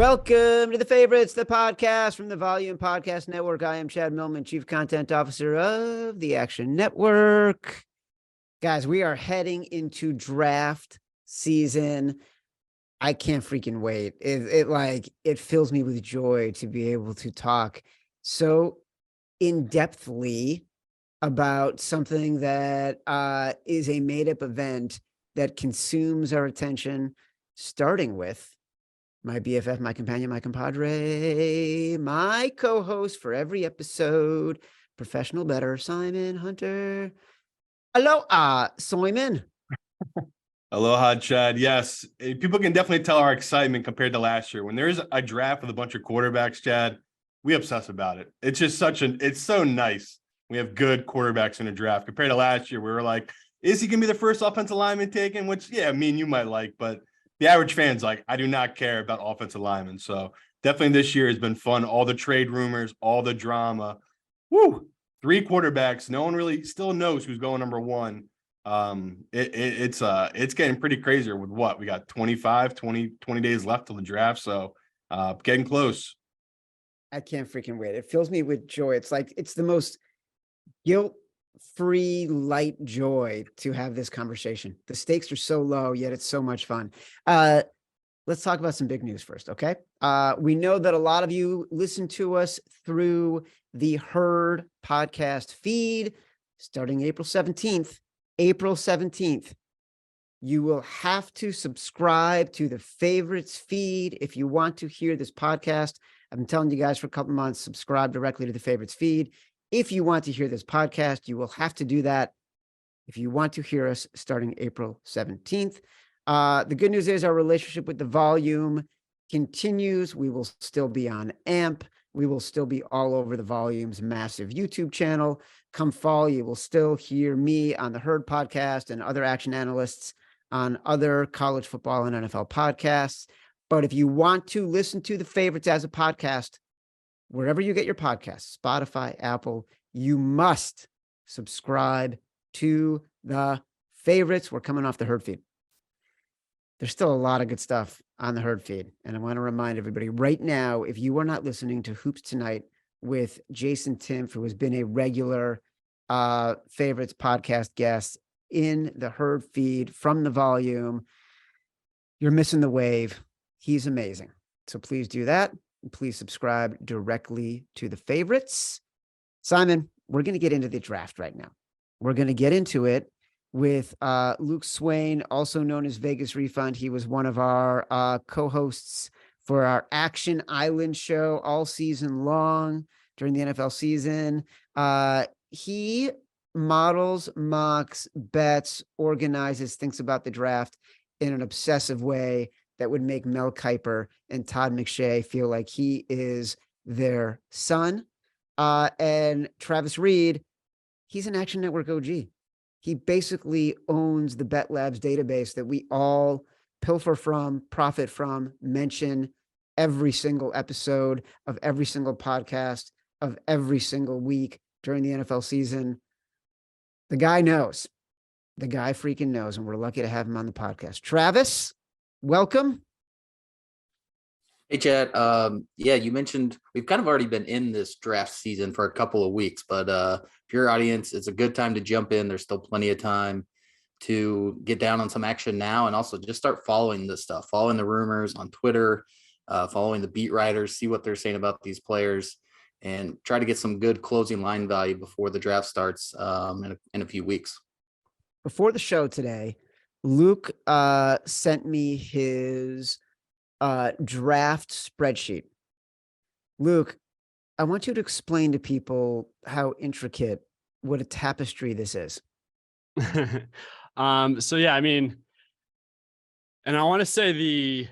Welcome to The Favorites, the podcast from the Volume Podcast Network. I am Chad Millman, Chief Content Officer of the Action Network. Guys, we are heading into draft season. I can't freaking wait. It fills me with joy to be able to talk so in-depthly about something that is a made-up event that consumes our attention, starting with my BFF, my companion, my compadre, my co-host for every episode, professional bettor, Simon Hunter. Hello, Simon. Aloha, Chad. Yes, people can definitely tell our excitement compared to last year. When there's a draft with a bunch of quarterbacks, Chad, we obsess about it. It's just it's so nice. We have good quarterbacks in a draft compared to last year. We were like, is he going to be the first offensive lineman taken? Which, yeah, me and you might like, but the average fan's like, I do not care about offensive linemen. So definitely this year has been fun. All the trade rumors, all the drama. Woo! 3 quarterbacks. No one really still knows who's going number 1. It's getting pretty crazier with what we got 20 days left till the draft. So getting close. I can't freaking wait. It fills me with joy. It's like, it's the most guilt-free, light joy to have this conversation. The stakes are so low, yet it's so much fun. Let's talk about some big news first, okay? We know that a lot of you listen to us through the Herd podcast feed starting April 17th. April 17th, you will have to subscribe to the Favorites feed if you want to hear this podcast. I've been telling you guys for a couple months, subscribe directly to the Favorites feed. If you want to hear this podcast, you will have to do that if you want to hear us starting April 17th. The good news is our relationship with the Volume continues. We will still be on AMP. We will still be all over the Volume's massive YouTube channel. Come fall, you will still hear me on the Herd podcast and other action analysts on other college football and NFL podcasts. But if you want to listen to the Favorites as a podcast, wherever you get your podcasts, Spotify, Apple, you must subscribe to the Favorites. We're coming off the Herd feed. There's still a lot of good stuff on the Herd feed. And I want to remind everybody right now, if you are not listening to Hoops Tonight with Jason Timpf, who has been a regular Favorites podcast guest in the Herd feed from the Volume, you're missing the wave. He's amazing. So please do that. Please subscribe directly to the Favorites. Simon, we're going to get into the draft right now. We're going to get into it with Luke Swain, also known as Vegas Refund. He was one of our co-hosts for our Action Island show all season long during the NFL season. He models, mocks, bets, organizes, thinks about the draft in an obsessive way that would make Mel Kiper and Todd McShay feel like he is their son. And Travis Reed, he's an Action Network OG. He basically owns the Bet Labs database that we all pilfer from, profit from, mention every single episode of every single podcast of every single week during the NFL season. The guy knows. The guy freaking knows, and we're lucky to have him on the podcast. Travis, welcome. Hey, Chad. Yeah, you mentioned we've kind of already been in this draft season for a couple of weeks, but if your audience, it's a good time to jump in. There's still plenty of time to get down on some action now, and also just start following this stuff, following the rumors on Twitter, following the beat writers, see what they're saying about these players, and try to get some good closing line value before the draft starts in a few weeks. Before the show today, Luke sent me his draft spreadsheet. Luke, I want you to explain to people how intricate, what a tapestry this is. So yeah, I mean, and I want to say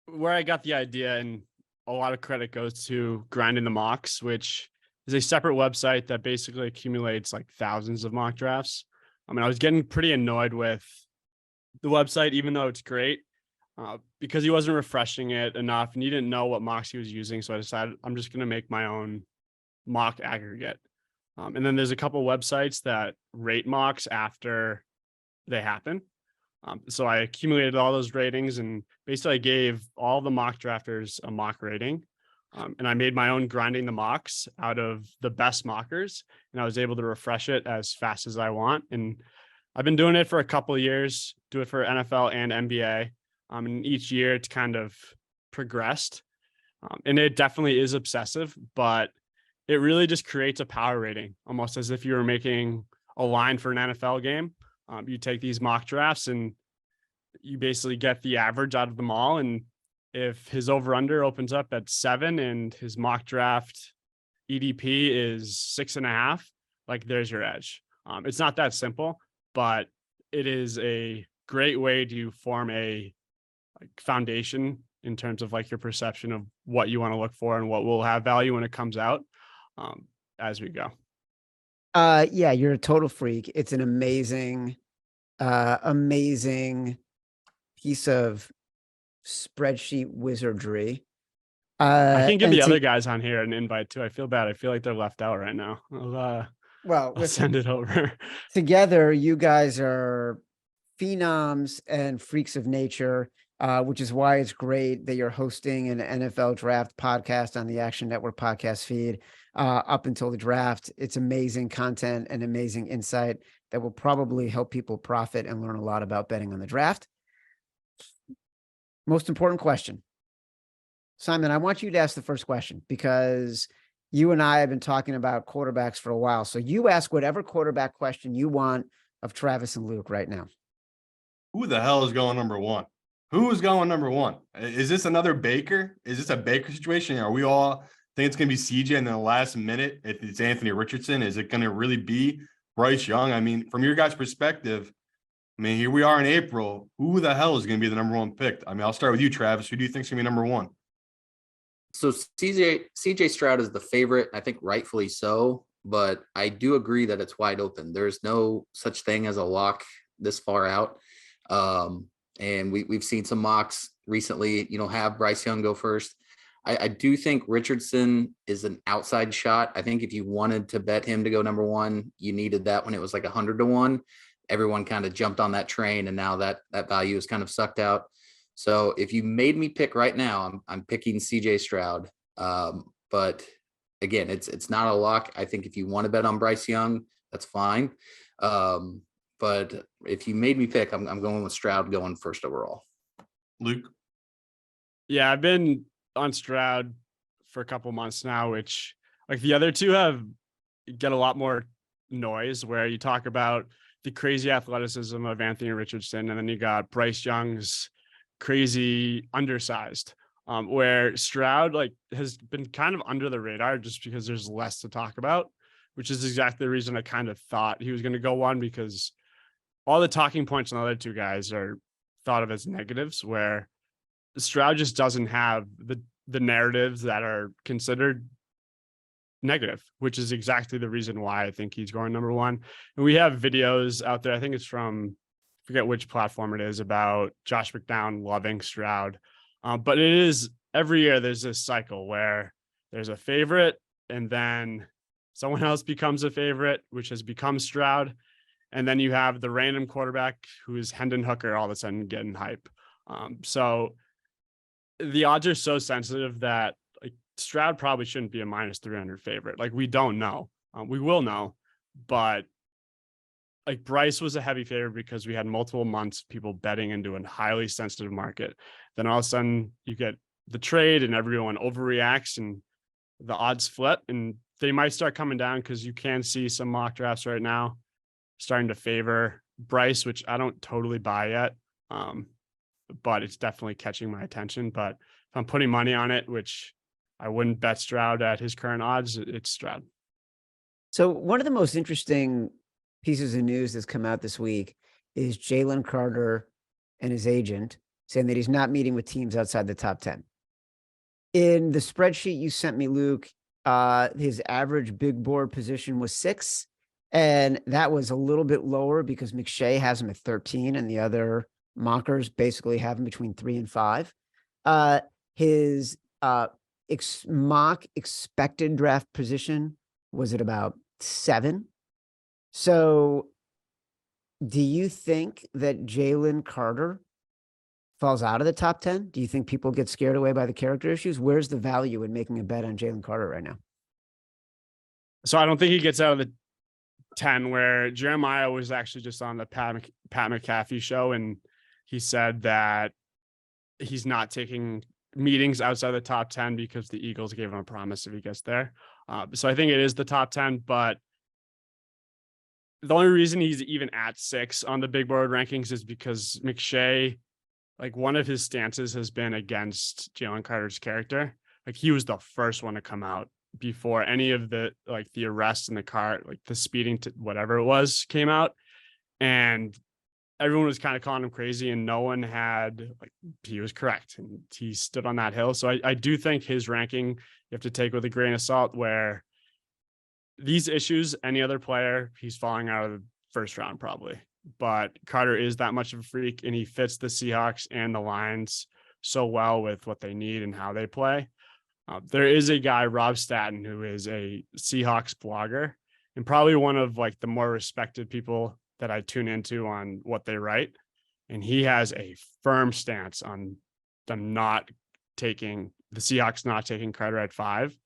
where I got the idea, and a lot of credit goes to Grinding the Mocks, which is a separate website that basically accumulates like thousands of mock drafts. I mean, I was getting pretty annoyed with the website, even though it's great, because he wasn't refreshing it enough and he didn't know what mocks he was using. So I decided I'm just going to make my own mock aggregate. And then there's a couple websites that rate mocks after they happen. So I accumulated all those ratings and basically I gave all the mock drafters a mock rating. And I made my own grinding the mocks out of the best mockers, and I was able to refresh it as fast as I want. And I've been doing it for a couple of years, do it for NFL and NBA. And each year it's kind of progressed. And it definitely is obsessive, but it really just creates a power rating, almost as if you were making a line for an NFL game. You take these mock drafts and you basically get the average out of them all. And if his over under opens up at 7 and his mock draft EDP is 6.5, like there's your edge. It's not that simple, but it is a great way to form a foundation in terms of like your perception of what you want to look for and what will have value when it comes out as we go. Yeah, you're a total freak. It's an amazing piece of spreadsheet wizardry. I can give and the to- other guys on here an invite too. I feel bad. I feel like they're left out right now. well, I'll listen, send it over. together, you guys are phenoms and freaks of nature, which is why it's great that you're hosting an NFL draft podcast on the Action Network podcast feed up until the draft. It's amazing content and amazing insight that will probably help people profit and learn a lot about betting on the draft. Most important question. Simon, I want you to ask the first question because you and I have been talking about quarterbacks for a while. So you ask whatever quarterback question you want of Travis and Luke right now. Who the hell is going number one? Who is going number one? Is this another Baker? Is this a Baker situation? Are we all think it's going to be CJ in the last minute? If it's Anthony Richardson, is it going to really be Bryce Young? I mean, from your guys' perspective, I mean, here we are in April. Who the hell is going to be the number one pick? I mean, I'll start with you, Travis. Who do you think is going to be number one? So CJ Stroud is the favorite, I think rightfully so, but I do agree that it's wide open. There's no such thing as a lock this far out. And we've seen some mocks recently, have Bryce Young go first. I do think Richardson is an outside shot. I think if you wanted to bet him to go number one, you needed that when it was like 100-1. Everyone kind of jumped on that train, and now that value is kind of sucked out. So if you made me pick right now, I'm picking CJ Stroud. But again, it's not a lock. I think if you want to bet on Bryce Young, that's fine. But if you made me pick, I'm going with Stroud going first overall. Luke? Yeah, I've been on Stroud for a couple months now, which like the other two get a lot more noise where you talk about the crazy athleticism of Anthony Richardson, and then you got Bryce Young's crazy undersized, where Stroud has been kind of under the radar just because there's less to talk about, which is exactly the reason I kind of thought he was going to go one, because all the talking points on the other two guys are thought of as negatives, where Stroud just doesn't have the narratives that are considered negative, which is exactly the reason why I think he's going number one. And we have videos out there. I think it's from, I forget which platform it is, about Josh McDown loving Stroud. But it is every year there's this cycle where there's a favorite and then someone else becomes a favorite, which has become Stroud. And then you have the random quarterback who is Hendon Hooker all of a sudden getting hype. So the odds are so sensitive that Stroud probably shouldn't be a minus 300 favorite. We don't know. We will know, but Bryce was a heavy favorite because we had multiple months of people betting into a highly sensitive market. Then all of a sudden you get the trade and everyone overreacts and the odds flip, and they might start coming down because you can see some mock drafts right now starting to favor Bryce, which I don't totally buy yet. But it's definitely catching my attention. But if I'm putting money on it, which I wouldn't bet Stroud at his current odds, it's Stroud. So one of the most interesting pieces of news that's come out this week is Jalen Carter and his agent saying that he's not meeting with teams outside the top 10. In the spreadsheet you sent me, Luke, his average big board position was 6. And that was a little bit lower because McShay has him at 13 and the other mockers basically have him between 3 and 5. His mock expected draft position was at about 7. So Do you think that Jalen Carter falls out of the top 10? Do you think people get scared away by the character issues? Where's the value in making a bet on Jalen Carter right now? So I don't think he gets out of the 10, where Jeremiah was actually just on the Pat McAfee show, and he said that he's not taking meetings outside the top 10 because the Eagles gave him a promise if he gets there. So I think it is the top 10, but the only reason he's even at 6 on the big board rankings is because McShay, like, one of his stances has been against Jalen Carter's character. Like, he was the first one to come out before any of the, like, the arrests in the car, like the speeding to whatever it was, came out. And everyone was kind of calling him crazy, and no one had, like, he was correct. And he stood on that hill. So I do think his ranking, you have to take with a grain of salt, where these issues, any other player, he's falling out of the first round probably. But Carter is that much of a freak, and he fits the Seahawks and the Lions so well with what they need and how they play. There is a guy, Rob Statton, who is a Seahawks blogger and probably one of, like, the more respected people that I tune into on what they write. And he has a firm stance on them not taking, the Seahawks not taking Carter at 5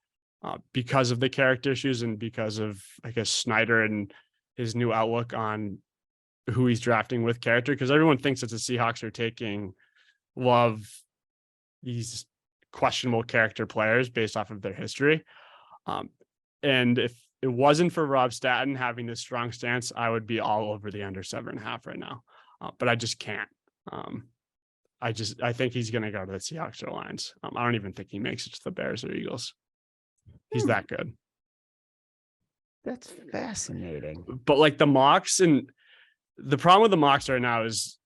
because of the character issues and because of, I guess, Snyder and his new outlook on who he's drafting with character. Because everyone thinks that the Seahawks are taking Love, these questionable character players based off of their history. And if it wasn't for Rob Statton having this strong stance, I would be all over the under 7.5 right now. But I just can't. I think he's going to go to the Seahawks or Lions. I don't even think he makes it to the Bears or Eagles. He's that good. That's fascinating. But, like, the mocks, and the problem with the mocks right now is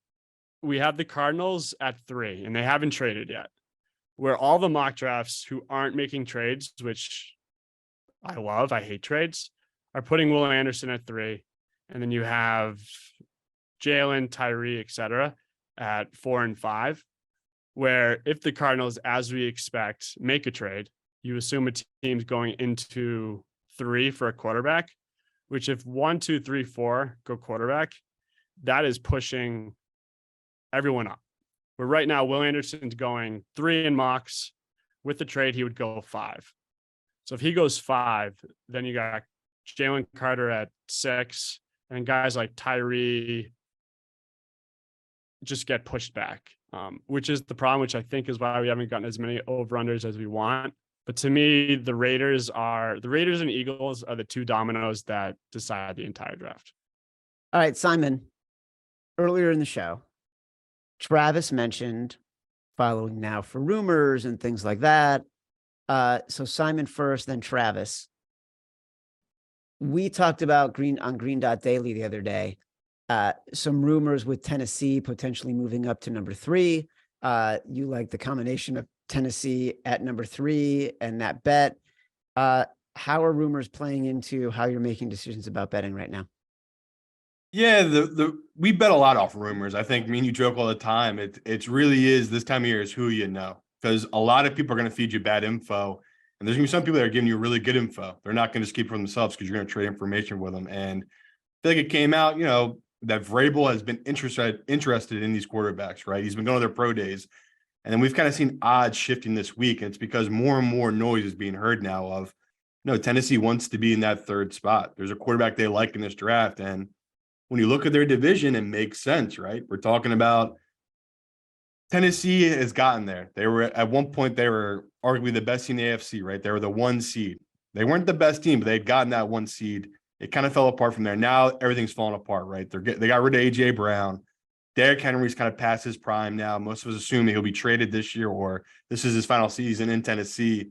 we have the Cardinals at 3 and they haven't traded yet, where all the mock drafts who aren't making trades, which I love, I hate trades, are putting Will Anderson at 3. And then you have Jalen, Tyree, etc. at 4 and 5, where if the Cardinals, as we expect, make a trade, you assume a team's going into 3 for a quarterback, which if 1, 2, 3, 4 go quarterback, that is pushing everyone up. But right now, Will Anderson's going 3 in mocks. With the trade, he would go 5. So if he goes 5, then you got Jalen Carter at 6, and guys like Tyree just get pushed back, which is the problem, which I think is why we haven't gotten as many over-unders as we want. But to me, the Raiders and Eagles are the 2 dominoes that decide the entire draft. All right, Simon, earlier in the show, Travis mentioned following now for rumors and things like that. So Simon first, then Travis. We talked about Green Dot Daily the other day. Some rumors with Tennessee potentially moving up to number 3. You like the combination of Tennessee at number 3 and that bet. How are rumors playing into how you're making decisions about betting right now? Yeah, we bet a lot off rumors. I think me and you joke all the time. It really is, this time of year is who you know, because a lot of people are going to feed you bad info, and there's going to be some people that are giving you really good info. They're not going to just keep it for themselves because you're going to trade information with them. And I think it came out, that Vrabel has been interested in these quarterbacks, right? He's been going to their pro days, and then we've kind of seen odds shifting this week, and it's because more and more noise is being heard now of, Tennessee wants to be in that 3rd spot. There's a quarterback they like in this draft, and when you look at their division, it makes sense, right? We're talking about Tennessee has gotten there. They were at one point, they were arguably the best team in the AFC, right? They were the 1 seed. They weren't the best team, but they'd gotten that 1 seed. It kind of fell apart from there. Now everything's falling apart, right? They got rid of AJ Brown. Derrick Henry's kind of past his prime now. Most of us assume he'll be traded this year, or this is his final season in Tennessee.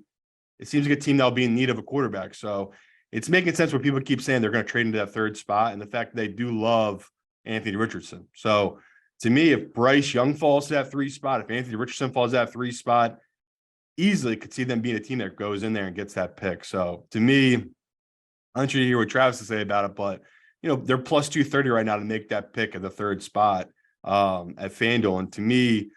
It seems like a team that'll be in need of a quarterback. So it's making sense when people keep saying they're going to trade into that 3rd spot, and the fact that they do love Anthony Richardson. So to me, if Bryce Young falls to that 3 spot, if Anthony Richardson falls to that 3 spot, easily could see them being a team that goes in there and gets that pick. So to me, I'm not sure to hear what Travis to say about it, but they're plus 230 right now to make that pick at the 3rd spot at FanDuel. And to me,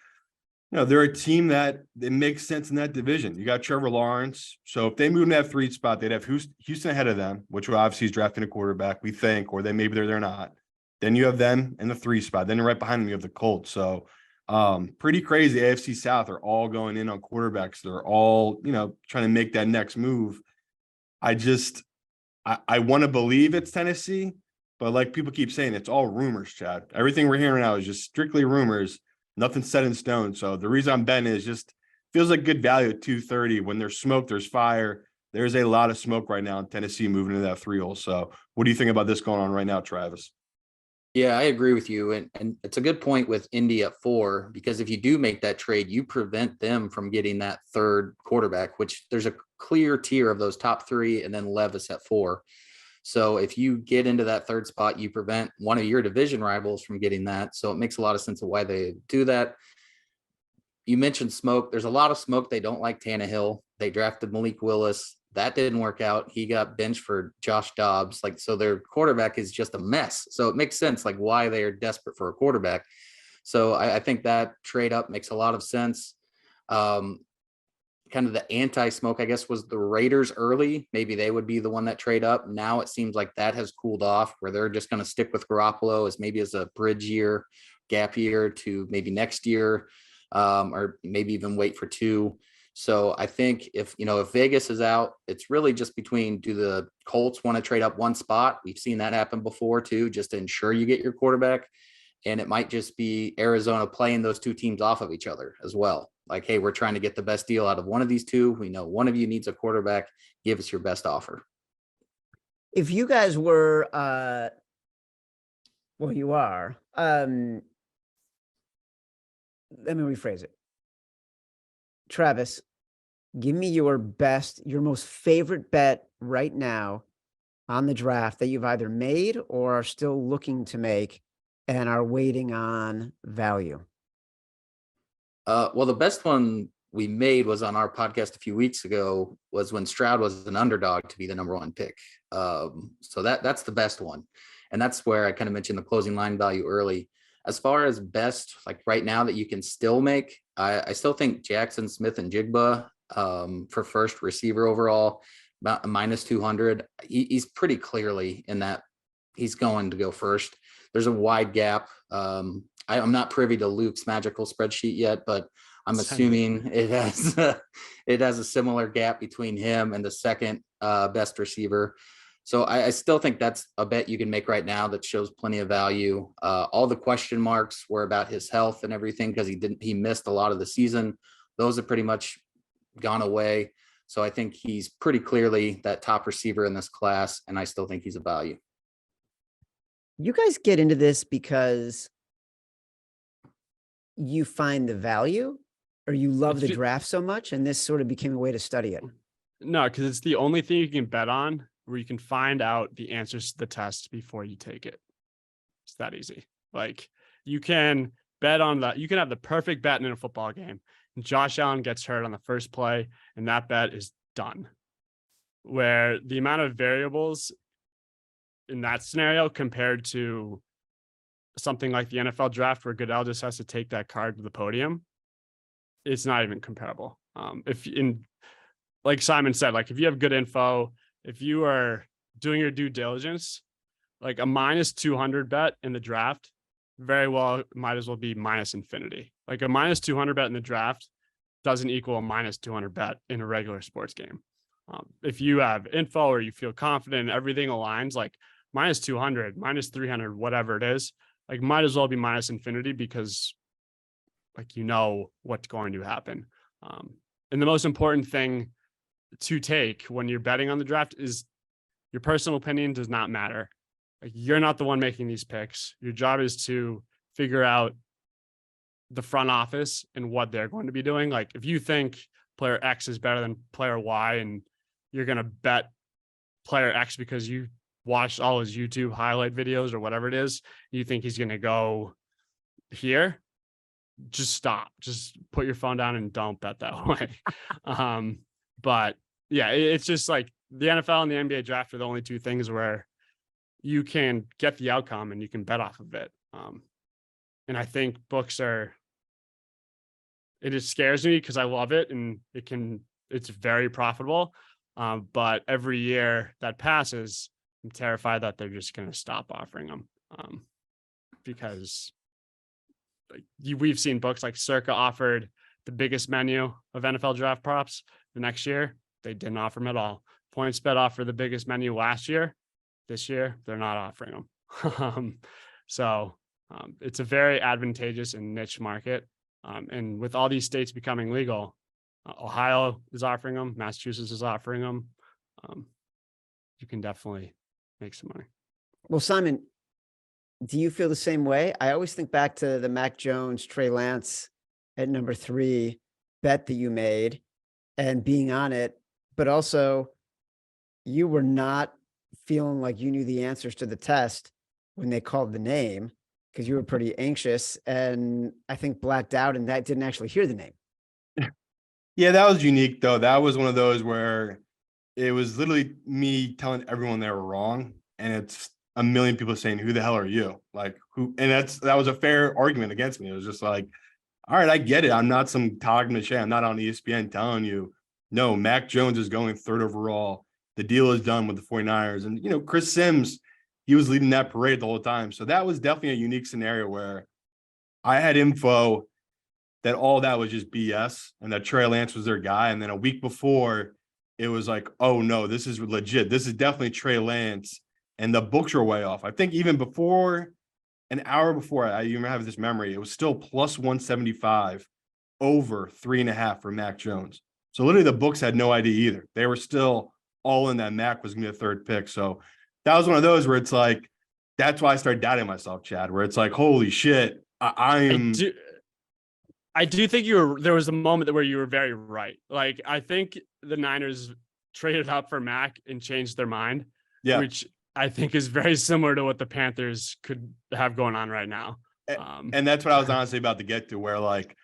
they're a team that it makes sense in that division. You got Trevor Lawrence. So if they move in that 3 spot, they'd have Houston ahead of them, which obviously is drafting a quarterback, we think, or maybe they're not. Then you have them in the 3 spot. Then right behind them, you have the Colts. So pretty crazy. AFC South are all going in on quarterbacks. They're all, trying to make that next move. I want to believe it's Tennessee, but like people keep saying, it's all rumors, Chad. Everything we're hearing now is just strictly rumors. Nothing set in stone. So the reason I'm betting is just feels like good value at 230. When there's smoke, there's fire. There's a lot of smoke right now in Tennessee moving into that 3 hole. So what do you think about this going on right now, Travis? Yeah, I agree with you. And it's a good point with Indy at 4, because if you do make that trade, you prevent them from getting that third quarterback, which there's a clear tier of those top 3 and then Levis at 4. So if you get into that third spot, you prevent one of your division rivals from getting that. So it makes a lot of sense of why they do that. You mentioned smoke. There's a lot of smoke. They don't like Tannehill. They drafted Malik Willis. That didn't work out. He got benched for Josh Dobbs. So their quarterback is just a mess. So it makes sense, why they are desperate for a quarterback. So I think that trade up makes a lot of sense. Kind of the anti-smoke, I guess, was the Raiders early. Maybe they would be the one that trade up. Now it seems like that has cooled off, where they're just going to stick with Garoppolo as a bridge year, gap year to maybe next year, or maybe even wait for 2. So I think if Vegas is out, it's really just between, do the Colts want to trade up 1 spot? We've seen that happen before too, just to ensure you get your quarterback. And it might just be Arizona playing those 2 teams off of each other as well. Hey, we're trying to get the best deal out of one of these 2. We know one of you needs a quarterback. Give us your best offer. If you guys were, well, you are, let me rephrase it. Travis, give me your most favorite bet right now on the draft that you've either made or are still looking to make and are waiting on value. Well, the best one we made was on our podcast a few weeks ago, was when Stroud was an underdog to be the number 1 pick. So that's the best one. And that's where I kind of mentioned the closing line value early. As far as best, right now that you can still make, I still think Jackson Smith and Jigba for first receiver overall, about a -200. He's pretty clearly in that he's going to go first. There's a wide gap. I'm not privy to Luke's magical spreadsheet yet, but I'm assuming it has a similar gap between him and the second best receiver. So I still think that's a bet you can make right now that shows plenty of value. All the question marks were about his health and everything, because he missed a lot of the season. Those have pretty much gone away. So I think he's pretty clearly that top receiver in this class, and I still think he's a value. You guys get into this because you find the value, or you love the draft so much, and this sort of became a way to study it? No, because it's the only thing you can bet on where you can find out the answers to the test before you take it. It's that easy. You can bet on that. You can have the perfect bet in a football game, and Josh Allen gets hurt on the first play, and that bet is done. Where the amount of variables in that scenario compared to something like the NFL draft, where Goodell just has to take that card to the podium, it's not even comparable. Like Simon said, if you have good info, if you are doing your due diligence, a -200 bet in the draft very well might as well be minus infinity. A -200 bet in the draft doesn't equal a -200 bet in a regular sports game. If you have info or you feel confident, everything aligns, -200, -300, whatever it is, might as well be minus infinity, because what's going to happen. And the most important thing to take when you're betting on the draft is your personal opinion does not matter. You're not the one making these picks. Your job is to figure out the front office and what they're going to be doing. If you think player X is better than player Y, and you're going to bet player X because you watched all his YouTube highlight videos or whatever it is, you think he's going to go here, just stop. Just put your phone down and don't bet that way. But yeah, it's just the NFL and the NBA draft are the only 2 things where you can get the outcome and you can bet off of it. And I think books it just scares me because I love it, and it's very profitable. But every year that passes, I'm terrified that they're just going to stop offering them. because we've seen books like Circa offered the biggest menu of NFL draft props. The next year, they didn't offer them at all. PointsBet offered the biggest menu last year. This year, they're not offering them. It's a very advantageous and niche market. And with all these states becoming legal, Ohio is offering them, Massachusetts is offering them. You can definitely make some money. Well, Simon, do you feel the same way? I always think back to the Mac Jones, Trey Lance at number 3 bet that you made and being on it, but also you were not feeling like you knew the answers to the test when they called the name because you were pretty anxious and I think blacked out and that didn't actually hear the name. Yeah, that was unique though. That was one of those where it was literally me telling everyone they were wrong. And it's a million people saying, who the hell are you? Like who? And that was a fair argument against me. It was just like, all right, I get it. I'm not some Todd McShay. I'm not on ESPN telling you, no, Mac Jones is going 3rd overall. The deal is done with the 49ers. And, Chris Sims, he was leading that parade the whole time. So that was definitely a unique scenario where I had info that all that was just BS and that Trey Lance was their guy. And then a week before, it was like, oh, no, this is legit. This is definitely Trey Lance. And the books were way off. I think even before, an hour before, I even have this memory, it was still plus 175 over 3.5 for Mac Jones. So literally the books had no idea either. They were still all in that Mac was going to be a 3rd pick. So that was one of those where it's like, that's why I started doubting myself, Chad, where it's like, holy shit, I do think there was a moment where you were very right. Like, I think the Niners traded up for Mac and changed their mind, which I think is very similar to what the Panthers could have going on right now. And that's what I was honestly about to get to, where like,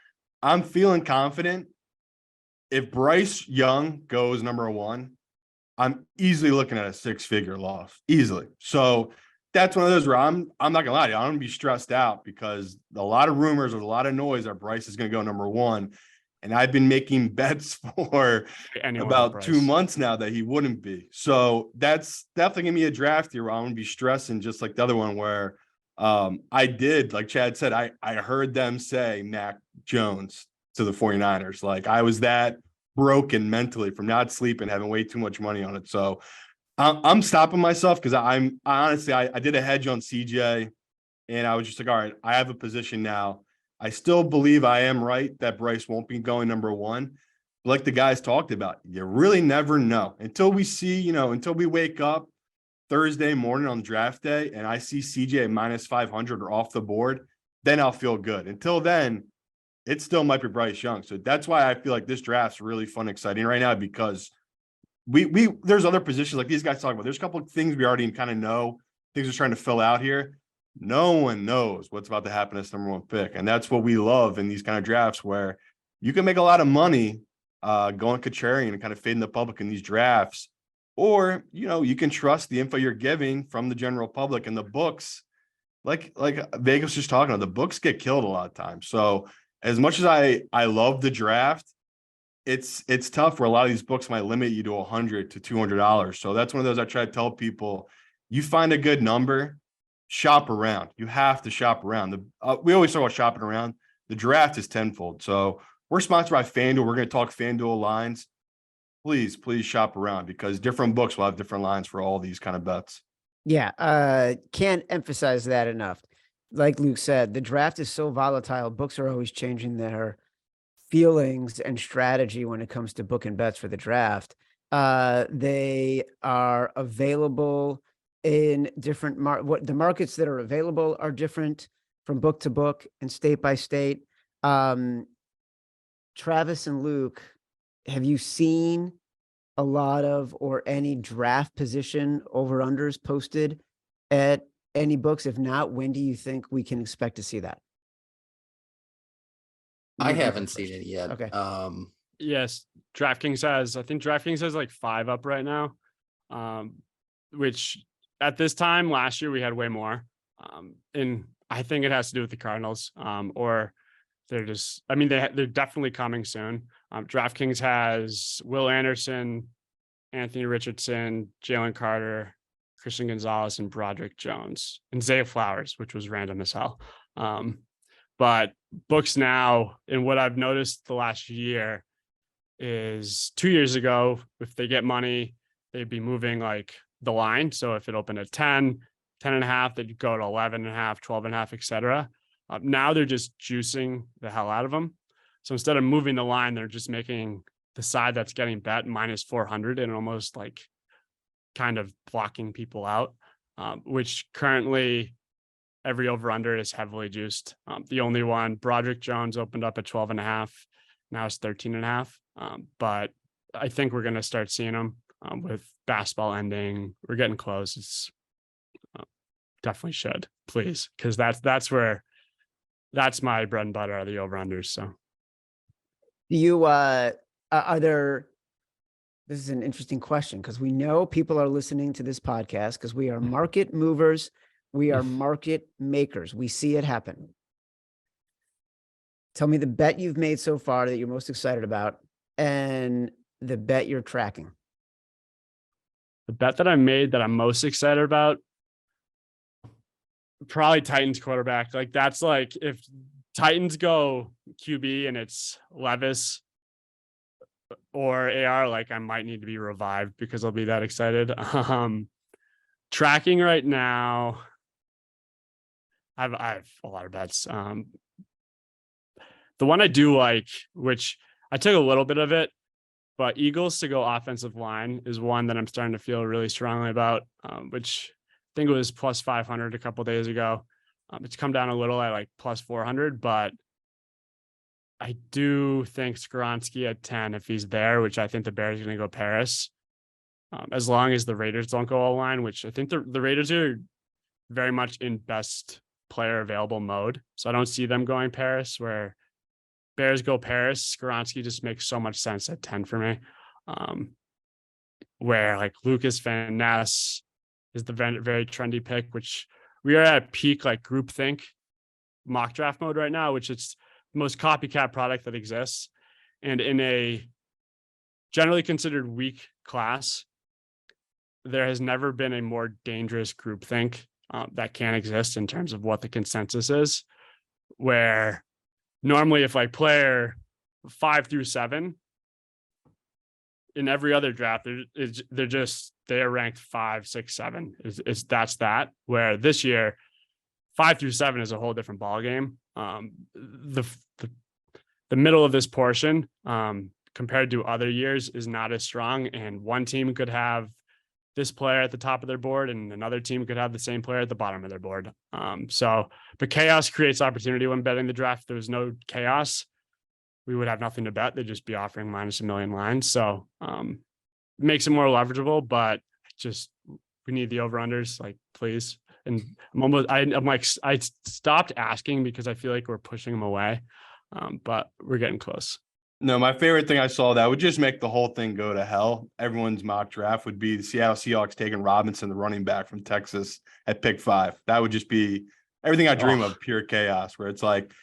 I'm feeling confident. If Bryce Young goes number 1, I'm easily looking at a 6-figure loss, easily. So that's one of those where I'm not gonna lie to you, I'm gonna be stressed out because a lot of rumors, there's a lot of noise that Bryce is gonna go number 1. And I've been making bets for about 2 months now that he wouldn't be. So that's definitely gonna be a draft year where I'm gonna be stressing just like the other one where I did, like Chad said, I heard them say Mac Jones to the 49ers. Like I was that broken mentally from not sleeping, having way too much money on it. So I'm stopping myself because I honestly did a hedge on CJ and I was just like, all right, I have a position now. I still believe I am right that Bryce won't be going number 1. Like the guys talked about, you really never know until we see, until we wake up Thursday morning on draft day and I see CJ at minus 500 or off the board, then I'll feel good. Until then, it still might be Bryce Young. So that's why I feel like this draft's really fun, exciting right now because there's other positions like these guys talk about. There's a couple of things we already kind of know, things we're trying to fill out here. No one knows what's about to happen as number 1 pick. And that's what we love in these kind of drafts where you can make a lot of money going contrarian and kind of fading the public in these drafts. Or, you can trust the info you're giving from the general public and the books. Like Vegas was talking about, the books get killed a lot of times. So as much as I love the draft, it's tough where a lot of these books might limit you to $100 to $200. So that's one of those I try to tell people, you find a good number, shop around. You have to shop around. We always talk about shopping around. The draft is tenfold. So we're sponsored by FanDuel. We're going to talk FanDuel lines. Please shop around because different books will have different lines for all these kind of bets. Yeah. Can't emphasize that enough. Like Luke said, the draft is so volatile. Books are always changing their feelings and strategy when it comes to booking bets for the draft. They are available in different the markets that are available are different from book to book and state by state. Travis and Luke, have you seen a lot of or any draft position over-unders posted at any books? If not, when do you think we can expect to see that? I haven't seen it yet. Okay. Yes, DraftKings has like 5 up right now, which at this time last year we had way more. And I think it has to do with the Cardinals, or they're just, they're definitely coming soon. DraftKings has Will Anderson, Anthony Richardson, Jalen Carter, Christian Gonzalez and Broderick Jones and Zay Flowers, which was random as hell. But books now, and what I've noticed the last year is 2 years ago, if they get money, they'd be moving like the line. So if it opened at 10, 10 and a half, they'd go to 11 and a half, 12 and a half, et cetera. Now they're just juicing the hell out of them. So instead of moving the line, they're just making the side that's getting bet minus 400 and almost like kind of blocking people out, which currently every over under is heavily juiced. The only one, Broderick Jones, opened up at 12 and a half. Now it's 13 and a half. But I think we're going to start seeing them with basketball ending. We're getting close. It's definitely should, please, because that's my bread and butter are the over unders. So Do you are there? This is an interesting question because we know people are listening to this podcast because we are market movers. We are market makers. We see it happen. Tell me the bet you've made so far that you're most excited about and the bet you're tracking. The bet that I made that I'm most excited about, probably Titans quarterback. Like that's like if Titans go QB and it's Levis or AR, like I might need to be revived because I'll be that excited. Tracking right now, I have a lot of bets. The one I do like, which I took a little bit of it, but Eagles to go offensive line is one that I'm starting to feel really strongly about, which I think it was plus 500 a couple days ago. It's come down a little at like plus 400, but I do think Skoronski at 10, if he's there, which I think the Bears are going to go Paris, as long as the Raiders don't go all line, which I think the Raiders are very much in best player available mode. So I don't see them going Paris, where Bears go Paris. Skoronski just makes so much sense at 10 for me. Where like Lucas Van Ness is the very, very trendy pick, which we are at peak like groupthink mock draft mode right now, which it's the most copycat product that exists. And in a generally considered weak class, there has never been a more dangerous groupthink that can exist in terms of what the consensus is, where normally if like player 5 through 7 in every other draft, they are ranked 5, 6, 7. That's that. Where this year, 5 through 7 is a whole different ballgame. The middle of this portion, compared to other years, is not as strong, and one team could have this player at the top of their board, and another team could have the same player at the bottom of their board. But chaos creates opportunity when betting the draft. If there was no chaos, we would have nothing to bet. They'd just be offering minus 1 million lines. So makes it more leverageable, but just we need the over-unders, like, please. And I stopped asking because I feel like we're pushing them away, but we're getting close. No, my favorite thing I saw that would just make the whole thing go to hell. Everyone's mock draft would be the Seattle Seahawks taking Robinson, the running back from Texas, at pick 5. That would just be everything I dream of, pure chaos, where it's like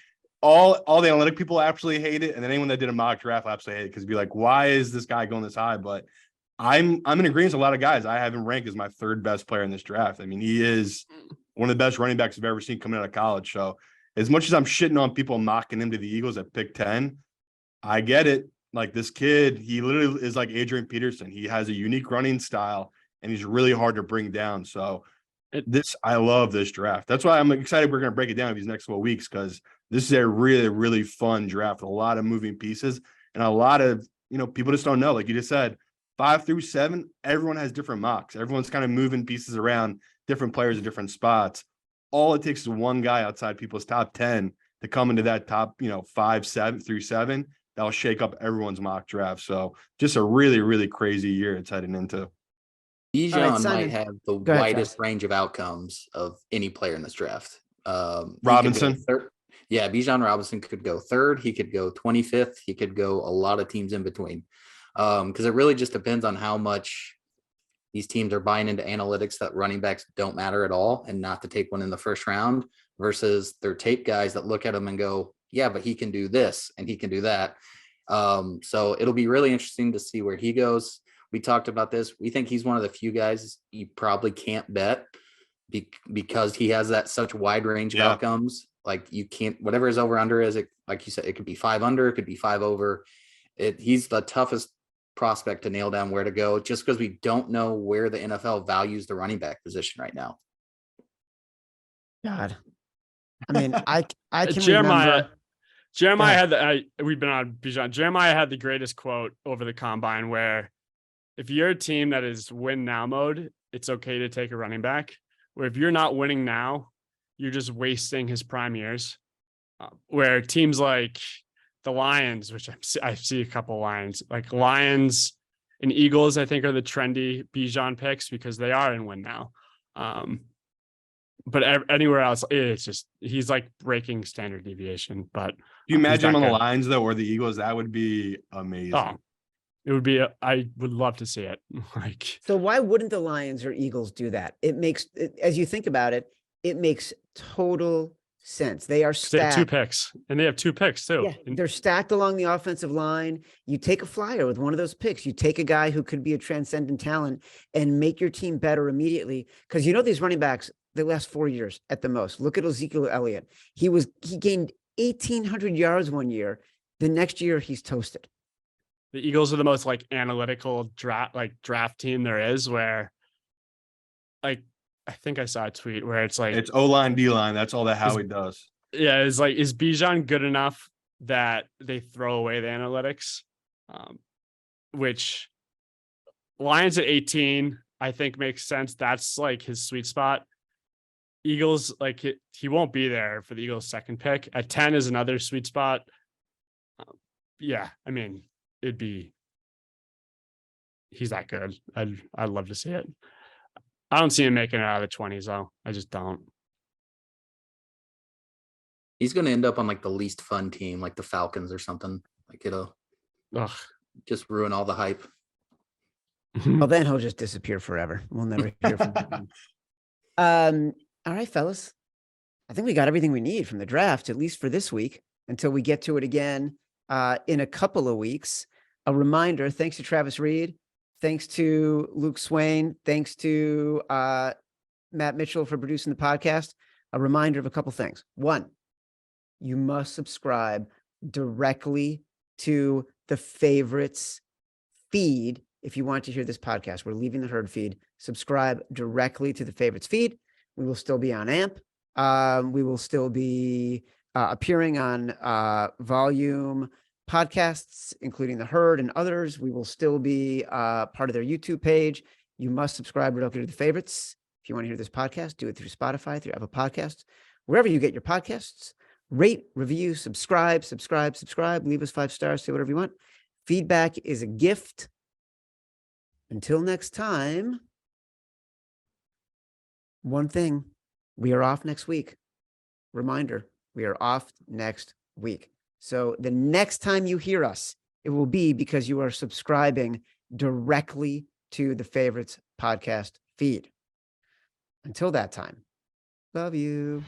all the analytic people absolutely hate it, and then anyone that did a mock draft absolutely hate it because it'd be like, why is this guy going this high? But I'm in agreement with a lot of guys. I have him ranked as my 3rd best player in this draft. I mean, he is one of the best running backs I've ever seen coming out of college. So as much as I'm shitting on people knocking him to the Eagles at pick 10, I get it. Like, this kid, he literally is like Adrian Peterson. He has a unique running style, and he's really hard to bring down. So I love this draft. That's why I'm excited we're going to break it down these next 12 weeks, because this is a really, really fun draft with a lot of moving pieces and a lot of, people just don't know. Like you just said, 5 through 7, everyone has different mocks. Everyone's kind of moving pieces around, different players at different spots. All it takes is one guy outside people's top 10 to come into that top, 5, 7 through 7. That'll shake up everyone's mock draft. So just a really, really crazy year it's heading into. Bijan might have the widest range of outcomes of any player in this draft. Robinson. Bijan Robinson could go 3rd. He could go 25th. He could go a lot of teams in between. Because it really just depends on how much these teams are buying into analytics that running backs don't matter at all and not to take one in the first round versus their tape guys that look at them and go, yeah, but he can do this and he can do that. So it'll be really interesting to see where he goes. We talked about this. We think he's one of the few guys you probably can't bet because he has that such wide range of outcomes. Like you can't, whatever his over under is, it, like you said, it could be 5 under, it could be 5 over. He's the toughest prospect to nail down where to go, just because we don't know where the NFL values the running back position right now. God, I mean, I can Jeremiah remember. had we've been on Bijan. Jeremiah had the greatest quote over the combine where if you're a team that is win now mode, it's okay to take a running back. Where if you're not winning now, you're just wasting his prime years. Where teams like the Lions, which I see a couple Lions, like Lions and Eagles, I think are the trendy Bijan picks because they are in win now. But anywhere else, it's just he's like breaking standard deviation. But do you imagine him on the Lions though, or the Eagles? That would be amazing. Oh, it would be. I would love to see it. Like, so why wouldn't the Lions or Eagles do that? It makes, as you think about it, it makes total sense. They are they have stacked. 2 picks, and they have 2 picks too. Yeah, they're stacked along the offensive line. You take a flyer with one of those picks. You take a guy who could be a transcendent talent and make your team better immediately. Because these running backs, they last 4 years at the most. Look at Ezekiel Elliott. He gained 1,800 yards one year. The next year he's toasted. The Eagles are the most like analytical draft team there is, where like I think I saw a tweet where it's like it's O-line, D-line. That's all that Howie does. Yeah, it's like, is Bijan good enough that they throw away the analytics? Which Lions at 18, I think makes sense. That's like his sweet spot. Eagles, like he won't be there for the Eagles' second pick. At 10 is another sweet spot. Yeah, I mean, he's that good. I'd love to see it. I don't see him making it out of the 20s though. I just don't. He's going to end up on like the least fun team, like the Falcons or something. Like it'll just ruin all the hype. Well, then he'll just disappear forever. We'll never hear from him. All right, fellas. I think we got everything we need from the draft, at least for this week, until we get to it again in a couple of weeks. A reminder, thanks to Travis Reed, thanks to Luke Swain, thanks to Matt Mitchell for producing the podcast. A reminder of a couple things. One, you must subscribe directly to the Favorites feed if you want to hear this podcast. We're leaving the Herd feed. Subscribe directly to the Favorites feed. We will still be on AMP. We will still be appearing on Volume podcasts, including the Herd and others. We will still be part of their YouTube page. You must subscribe directly to the Favorites. If you want to hear this podcast, do it through Spotify, through Apple Podcasts, wherever you get your podcasts. Rate, review, subscribe. Leave us 5 stars, say whatever you want. Feedback is a gift. Until next time, one thing, we are off next week. Reminder, we are off next week. So the next time you hear us, it will be because you are subscribing directly to the Favorites podcast feed. Until that time, love you.